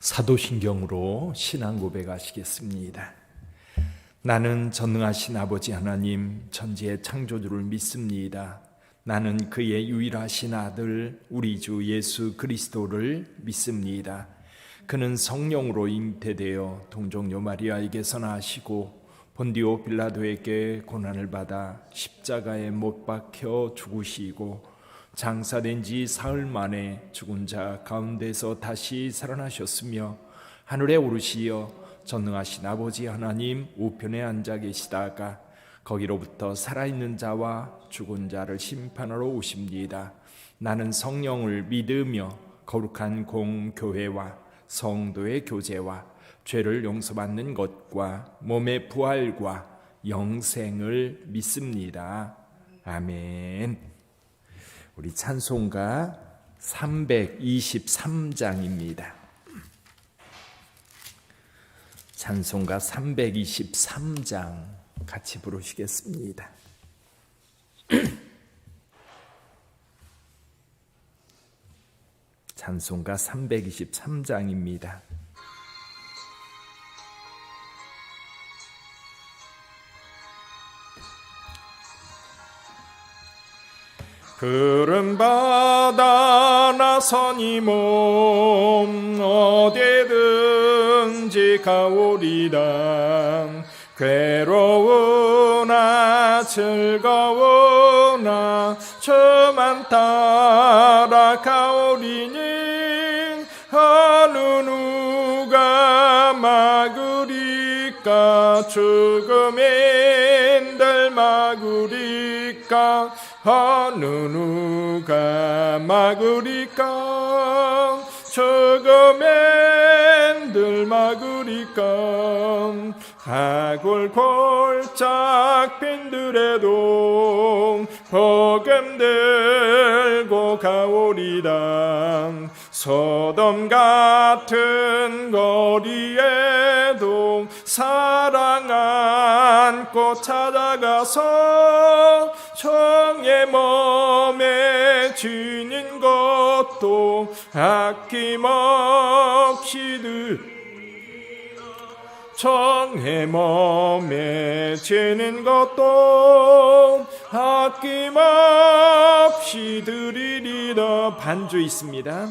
사도신경으로 신앙 고백하시겠습니다. 나는 전능하신 아버지 하나님 천지의 창조주를 믿습니다. 나는 그의 유일하신 아들 우리 주 예수 그리스도를 믿습니다. 그는 성령으로 잉태되어 동정녀 마리아에게서 나시고 본디오 빌라도에게 고난을 받아 십자가에 못 박혀 죽으시고 장사된 지 사흘 만에 죽은 자 가운데서 다시 살아나셨으며 하늘에 오르시어 전능하신 아버지 하나님 우편에 앉아 계시다가 거기로부터 살아있는 자와 죽은 자를 심판하러 오십니다. 나는 성령을 믿으며 거룩한 공교회와 성도의 교제와 죄를 용서받는 것과 몸의 부활과 영생을 믿습니다. 아멘. 우리 찬송가 323장입니다. 찬송가 323장 같이 부르시겠습니다. 찬송가 323장입니다. 푸른 바다 나서니 몸 어디든지 가오리다. 괴로우나 즐거우나 저만 따라가오리니 어느 누가 막으리까. 죽음인들 막으리까. 어느 누가 막으리까. 죽음인들 막으리까. 아굴 골짝 빈들에도 복음 들고 가오리다. 소돔 같은 거리에도 사랑 안고 찾아가서 정의 몸에 지닌 것도 아낌없이 정의 몸에 지닌 것도 아낌없이 드리리라. 반주 있습니다.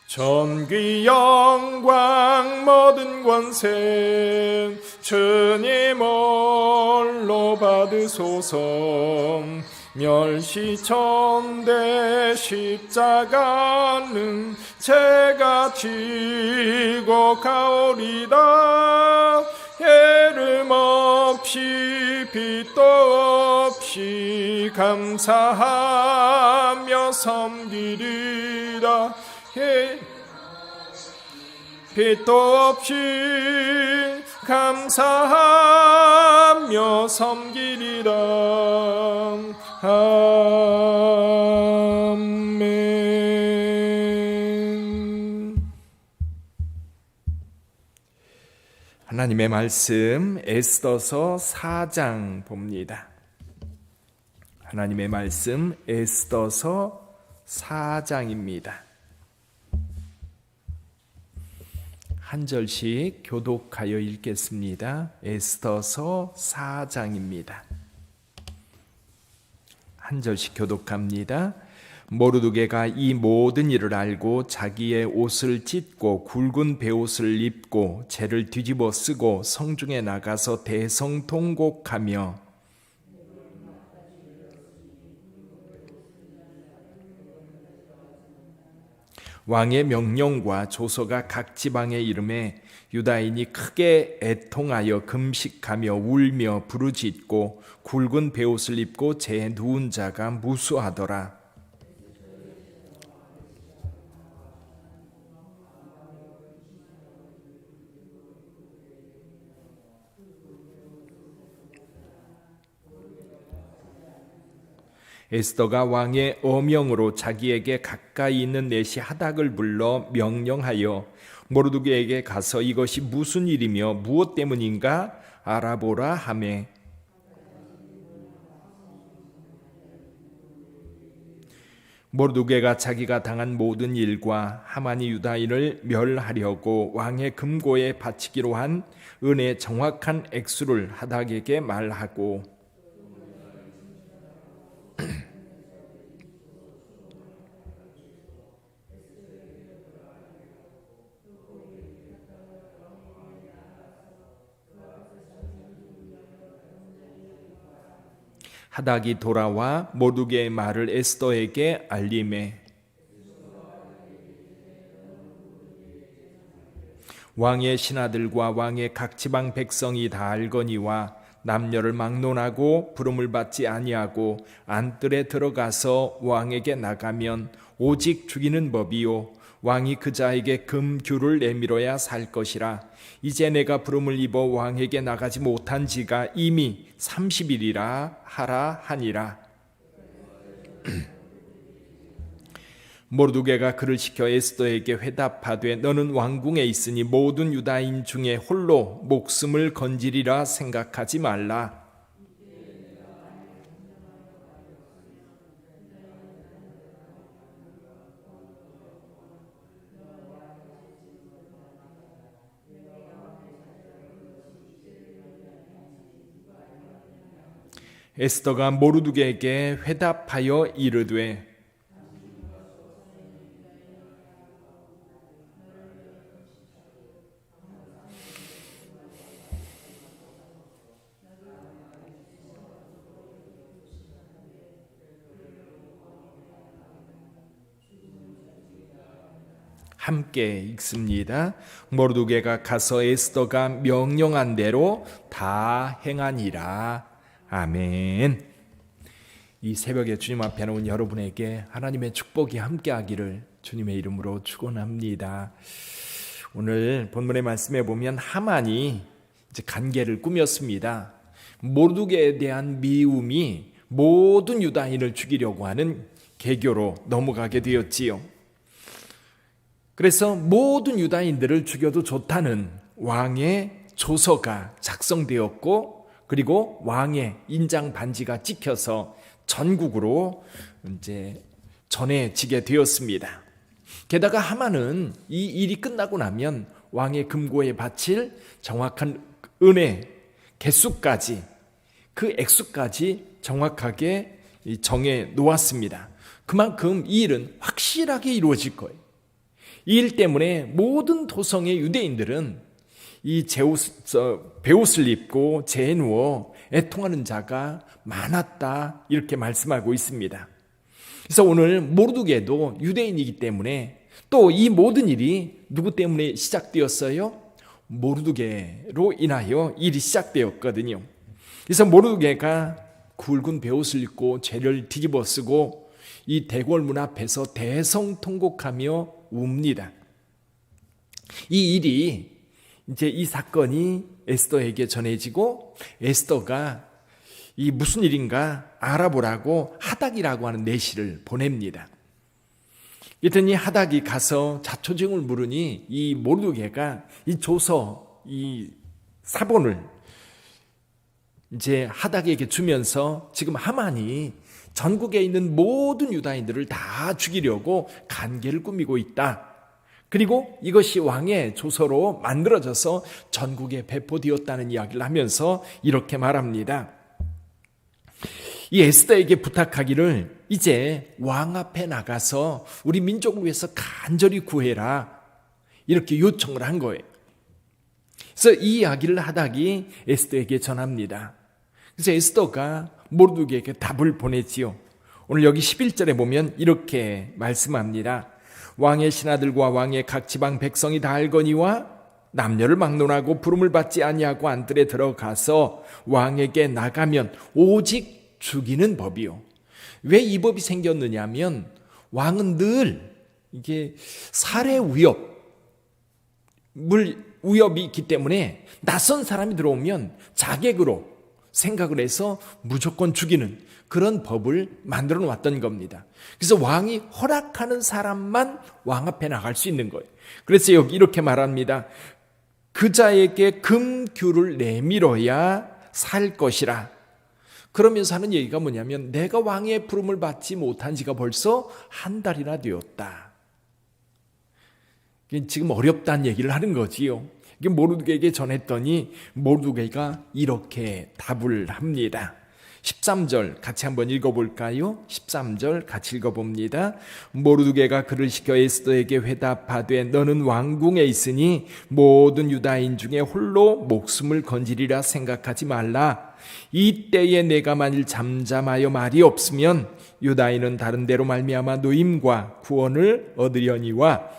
전귀 영광 모든 권세 주님 홀로 받으소서. 멸시천대 십자가는 제가 지고 가오리다. 예름 없이 빛도 없이 감사하며 섬기리라. 빛도 없이 감사하며 섬기리라. 아멘. 하나님의 말씀 에스더서 4장 봅니다. 하나님의 말씀 에스더서 4장입니다. 한 절씩 교독하여 읽겠습니다. 에스더서 4장입니다. 한 절씩 교독합니다. 모르드게가 이 모든 일을 알고 자기의 옷을 찢고 굵은 베옷을 입고 재를 뒤집어 쓰고 성중에 나가서 대성통곡하며 왕의 명령과 조서가 각 지방에 이름에 유다인이 크게 애통하여 금식하며 울며 부르짖고 굵은 베옷을 입고 재에 누운 자가 무수하더라. 에스더가 왕의 어명으로 자기에게 가까이 있는 넷이 하닥을 불러 명령하여 모르드게에게 가서 이것이 무슨 일이며 무엇 때문인가 알아보라 하매 모르드게가 자기가 당한 모든 일과 하만이 유다인을 멸하려고 왕의 금고에 바치기로 한 은의 정확한 액수를 하닥에게 말하고 하닥이 돌아와 모르드게의 말을 에스더에게 알림해 왕의 신하들과 왕의 각 지방 백성이 다 알거니와 남녀를 막론하고 부름을 받지 아니하고 안뜰에 들어가서 왕에게 나가면 오직 죽이는 법이요 왕이 그 자에게 금규를 내밀어야 살 것이라. 이제 내가 부름을 입어 왕에게 나가지 못한 지가 이미 30일이라 하라 하니라. 모르드게가 그를 시켜 에스더에게 회답하되 너는 왕궁에 있으니 모든 유다인 중에 홀로 목숨을 건지리라 생각하지 말라. 에스더가 모르드게에게 회답하여 이르되 함께 읽습니다. 모르드게가 가서 에스더가 명령한 대로 다 행하니라. 아멘. 이 새벽에 주님 앞에 나온 여러분에게 하나님의 축복이 함께하기를 주님의 이름으로 축원합니다. 오늘 본문의 말씀에 보면 하만이 이제 간계를 꾸몄습니다. 모르드게에 대한 미움이 모든 유다인을 죽이려고 하는 계교로 넘어가게 되었지요. 그래서 모든 유다인들을 죽여도 좋다는 왕의 조서가 작성되었고, 그리고 왕의 인장 반지가 찍혀서 전국으로 이제 전해지게 되었습니다. 게다가 하만은 이 일이 끝나고 나면 왕의 금고에 바칠 정확한 은의 개수까지, 그 액수까지 정확하게 정해 놓았습니다. 그만큼 이 일은 확실하게 이루어질 거예요. 이 일 때문에 모든 도성의 유대인들은 이 베옷을 입고 재에 누워 애통하는 자가 많았다, 이렇게 말씀하고 있습니다. 그래서 오늘 모르드게도 유대인이기 때문에 또 이 모든 일이 누구 때문에 시작되었어요? 모르드게로 인하여 일이 시작되었거든요. 그래서 모르드게가 굵은 베옷을 입고 죄를 뒤집어 쓰고 이 대궐문 앞에서 대성통곡하며 웁니다. 이 일이 이제 이 사건이 에스더에게 전해지고 에스더가 이 무슨 일인가 알아보라고 하닥이라고 하는 내시를 보냅니다. 그랬더니 하닥이 가서 자초지종을 물으니 이 모르드게가 이 조서, 이 사본을 이제 하닥에게 주면서 지금 하만이 전국에 있는 모든 유다인들을 다 죽이려고 간계를 꾸미고 있다. 그리고 이것이 왕의 조서로 만들어져서 전국에 배포되었다는 이야기를 하면서 이렇게 말합니다. 이 에스더에게 부탁하기를 이제 왕 앞에 나가서 우리 민족을 위해서 간절히 구해라, 이렇게 요청을 한 거예요. 그래서 이 이야기를 하닥이 에스더에게 전합니다. 그래서 에스더가 모르드게에게 답을 보내지요. 오늘 여기 11절에 보면 이렇게 말씀합니다. 왕의 신하들과 왕의 각 지방 백성이 다 알거니와 남녀를 막론하고 부름을 받지 아니하고 안뜰에 들어가서 왕에게 나가면 오직 죽이는 법이요. 왜 이 법이 생겼느냐면 왕은 늘 이게 살해 위협이 있기 때문에 낯선 사람이 들어오면 자객으로 생각을 해서 무조건 죽이는 그런 법을 만들어 놓았던 겁니다. 그래서 왕이 허락하는 사람만 왕 앞에 나갈 수 있는 거예요. 그래서 여기 이렇게 말합니다. 그 자에게 금규를 내밀어야 살 것이라. 그러면서 하는 얘기가 뭐냐면 내가 왕의 부름을 받지 못한 지가 벌써 한 달이나 되었다. 지금 어렵다는 얘기를 하는 거지요. 모르드게에게 전했더니 모르드게가 이렇게 답을 합니다. 13절 같이 한번 읽어볼까요? 13절 같이 읽어봅니다. 모르드게가 그를 시켜 에스더에게 회답하되 너는 왕궁에 있으니 모든 유다인 중에 홀로 목숨을 건지리라 생각하지 말라. 이때에 내가 만일 잠잠하여 말이 없으면 유다인은 다른 데로 말미암아 노임과 구원을 얻으려니와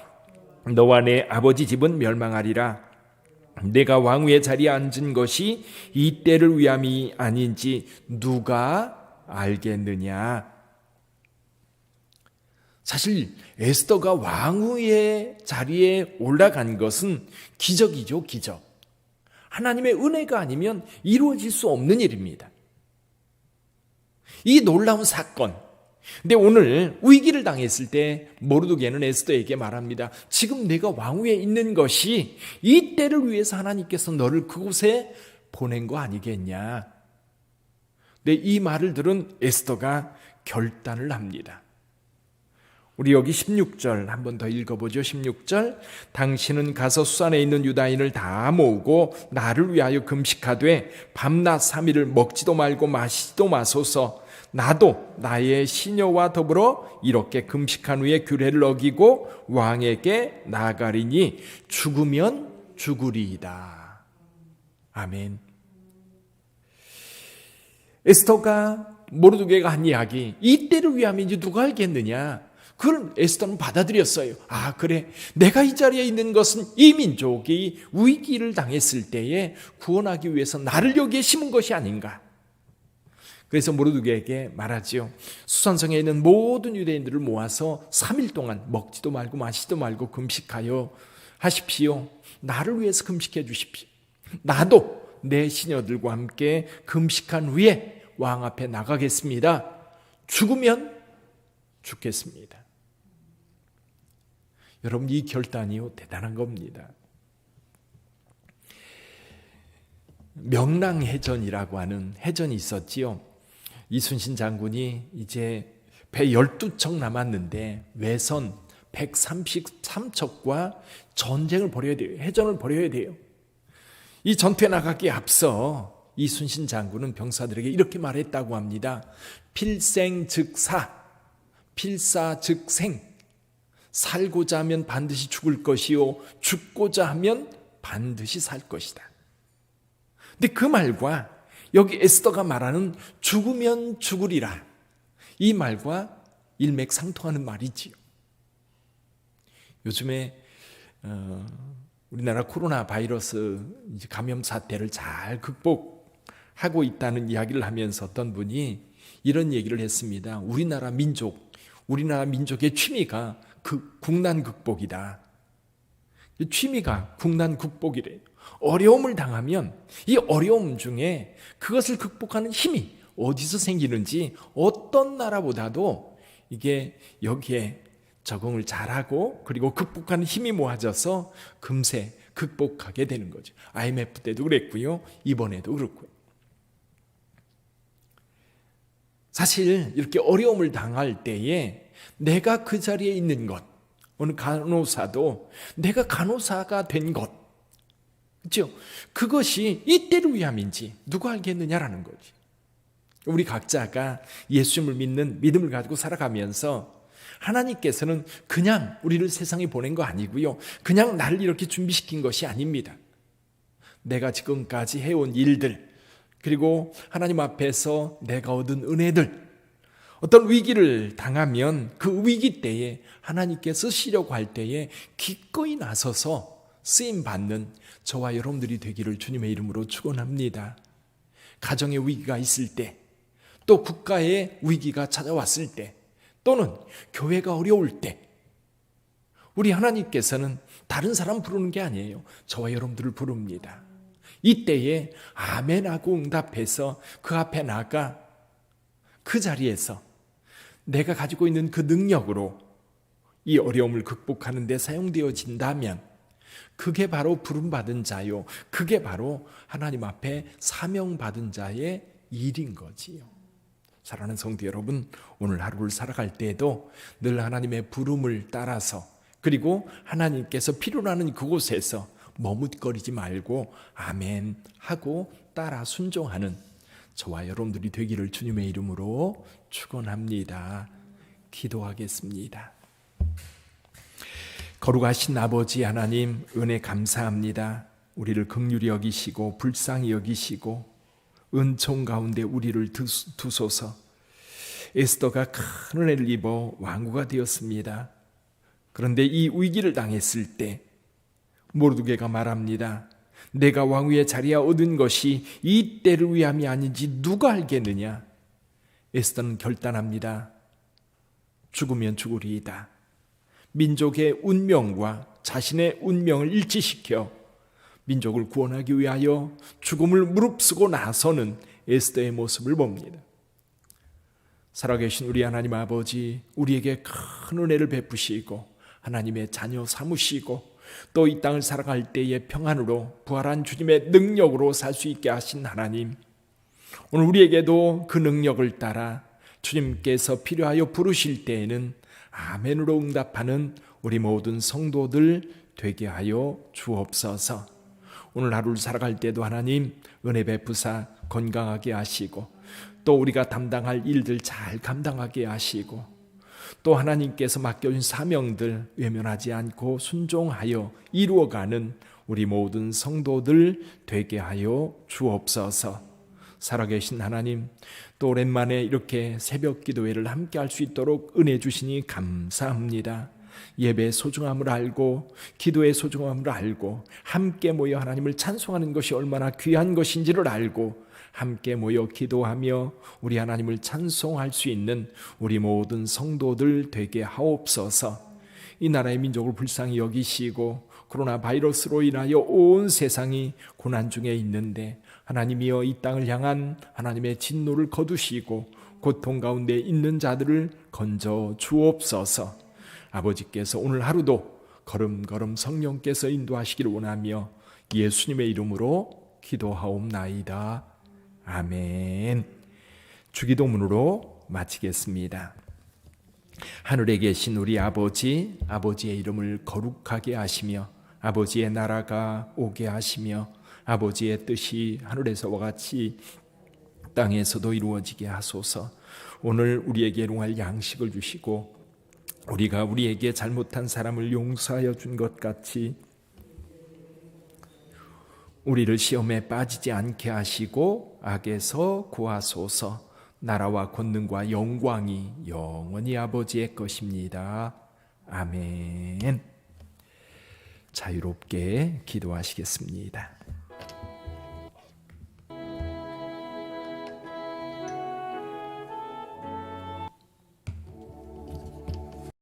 너와 내 아버지 집은 멸망하리라. 내가 왕위의 자리에 앉은 것이 이 때를 위함이 아닌지 누가 알겠느냐. 사실 에스더가 왕위의 자리에 올라간 것은 기적이죠, 기적. 하나님의 은혜가 아니면 이루어질 수 없는 일입니다. 이 놀라운 사건. 근데 오늘 위기를 당했을 때 모르드게는 에스더에게 말합니다. 지금 내가 왕위에 있는 것이 이 때를 위해서 하나님께서 너를 그곳에 보낸 거 아니겠냐. 근데 이 말을 들은 에스더가 결단을 합니다. 우리 여기 16절 한번 더 읽어보죠. 16절 당신은 가서 수산에 있는 유다인을 다 모으고 나를 위하여 금식하되 밤낮 3일을 먹지도 말고 마시지도 마소서. 나도 나의 시녀와 더불어 이렇게 금식한 후에 규례를 어기고 왕에게 나가리니 죽으면 죽으리이다. 아멘. 에스더가 모르드게가 한 이야기, 이 때를 위함인지 누가 알겠느냐. 그걸 에스더는 받아들였어요. 아, 그래. 내가 이 자리에 있는 것은 이 민족이 위기를 당했을 때에 구원하기 위해서 나를 여기에 심은 것이 아닌가. 그래서 모르드게에게 말하지요. 수산성에 있는 모든 유대인들을 모아서 3일 동안 먹지도 말고 마시지도 말고 금식하여 하십시오. 나를 위해서 금식해 주십시오. 나도 내 시녀들과 함께 금식한 후에 왕 앞에 나가겠습니다. 죽으면 죽겠습니다. 여러분, 이 결단이요 대단한 겁니다. 명랑해전이라고 하는 해전이 있었지요. 이순신 장군이 이제 배 12척 남았는데 외선 133척과 전쟁을 벌여야 돼요. 해전을 벌여야 돼요. 이 전투에 나가기에 앞서 이순신 장군은 병사들에게 이렇게 말했다고 합니다. 필생즉사, 필사즉생. 살고자 하면 반드시 죽을 것이요 죽고자 하면 반드시 살 것이다. 근데 그 말과 여기 에스더가 말하는 죽으면 죽으리라, 이 말과 일맥상통하는 말이지요. 요즘에 우리나라 코로나 바이러스 감염 사태를 잘 극복하고 있다는 이야기를 하면서 어떤 분이 이런 얘기를 했습니다. 우리나라 민족의 취미가 국난 극복이다. 취미가 국난 극복이래요. 어려움을 당하면 이 어려움 중에 그것을 극복하는 힘이 어디서 생기는지 어떤 나라보다도 이게 여기에 적응을 잘하고 그리고 극복하는 힘이 모아져서 금세 극복하게 되는 거죠. IMF 때도 그랬고요. 이번에도 그렇고요. 사실 이렇게 어려움을 당할 때에 내가 그 자리에 있는 것, 어느 간호사도 내가 간호사가 된 것, 그렇죠? 그것이 이 때를 위함인지 누가 알겠느냐라는 거지. 우리 각자가 예수님을 믿는 믿음을 가지고 살아가면서 하나님께서는 그냥 우리를 세상에 보낸 거 아니고요. 그냥 나를 이렇게 준비시킨 것이 아닙니다. 내가 지금까지 해온 일들, 그리고 하나님 앞에서 내가 얻은 은혜들, 어떤 위기를 당하면 그 위기 때에 하나님께 쓰시려고 할 때에 기꺼이 나서서 쓰임받는 저와 여러분들이 되기를 주님의 이름으로 축원합니다. 가정의 위기가 있을 때, 또 국가의 위기가 찾아왔을 때, 또는 교회가 어려울 때, 우리 하나님께서는 다른 사람 부르는 게 아니에요. 저와 여러분들을 부릅니다. 이때에 아멘하고 응답해서 그 앞에 나가 그 자리에서 내가 가지고 있는 그 능력으로 이 어려움을 극복하는 데 사용되어진다면 그게 바로 부름받은 자요, 그게 바로 하나님 앞에 사명받은 자의 일인 거지요. 사랑하는 성도 여러분, 오늘 하루를 살아갈 때에도 늘 하나님의 부름을 따라서, 그리고 하나님께서 필요로 하는 그곳에서 머뭇거리지 말고 아멘 하고 따라 순종하는 저와 여러분들이 되기를 주님의 이름으로 축원합니다. 기도하겠습니다. 거룩하신 아버지 하나님, 은혜 감사합니다. 우리를 긍휼히 여기시고 불쌍히 여기시고 은총 가운데 우리를 두소서. 에스더가 큰 은혜를 입어 왕후가 되었습니다. 그런데 이 위기를 당했을 때 모르드게가 말합니다. 내가 왕위의 자리에 얻은 것이 이 때를 위함이 아닌지 누가 알겠느냐. 에스더는 결단합니다. 죽으면 죽으리이다. 민족의 운명과 자신의 운명을 일치시켜 민족을 구원하기 위하여 죽음을 무릅쓰고 나서는 에스더의 모습을 봅니다. 살아계신 우리 하나님 아버지, 우리에게 큰 은혜를 베푸시고 하나님의 자녀 삼으시고 또 이 땅을 살아갈 때의 평안으로 부활한 주님의 능력으로 살 수 있게 하신 하나님, 오늘 우리에게도 그 능력을 따라 주님께서 필요하여 부르실 때에는 아멘으로 응답하는 우리 모든 성도들 되게 하여 주옵소서. 오늘 하루를 살아갈 때도 하나님 은혜 베푸사 건강하게 하시고 또 우리가 담당할 일들 잘 감당하게 하시고 또 하나님께서 맡겨준 사명들 외면하지 않고 순종하여 이루어가는 우리 모든 성도들 되게 하여 주옵소서. 살아계신 하나님, 또 오랜만에 이렇게 새벽 기도회를 함께 할 수 있도록 은혜 주시니 감사합니다. 예배의 소중함을 알고 기도의 소중함을 알고 함께 모여 하나님을 찬송하는 것이 얼마나 귀한 것인지를 알고 함께 모여 기도하며 우리 하나님을 찬송할 수 있는 우리 모든 성도들 되게 하옵소서. 이 나라의 민족을 불쌍히 여기시고 코로나 바이러스로 인하여 온 세상이 고난 중에 있는데 하나님이여 이 땅을 향한 하나님의 진노를 거두시고 고통 가운데 있는 자들을 건져 주옵소서. 아버지께서 오늘 하루도 걸음걸음 성령께서 인도하시기를 원하며 예수님의 이름으로 기도하옵나이다. 아멘. 주기도문으로 마치겠습니다. 하늘에 계신 우리 아버지, 아버지의 이름을 거룩하게 하시며 아버지의 나라가 오게 하시며 아버지의 뜻이 하늘에서와 같이 땅에서도 이루어지게 하소서. 오늘 우리에게 일용할 양식을 주시고 우리가 우리에게 잘못한 사람을 용서하여 준 것 같이 우리를 시험에 빠지지 않게 하시고 악에서 구하소서. 나라와 권능과 영광이 영원히 아버지의 것입니다. 아멘. 자유롭게 기도하시겠습니다.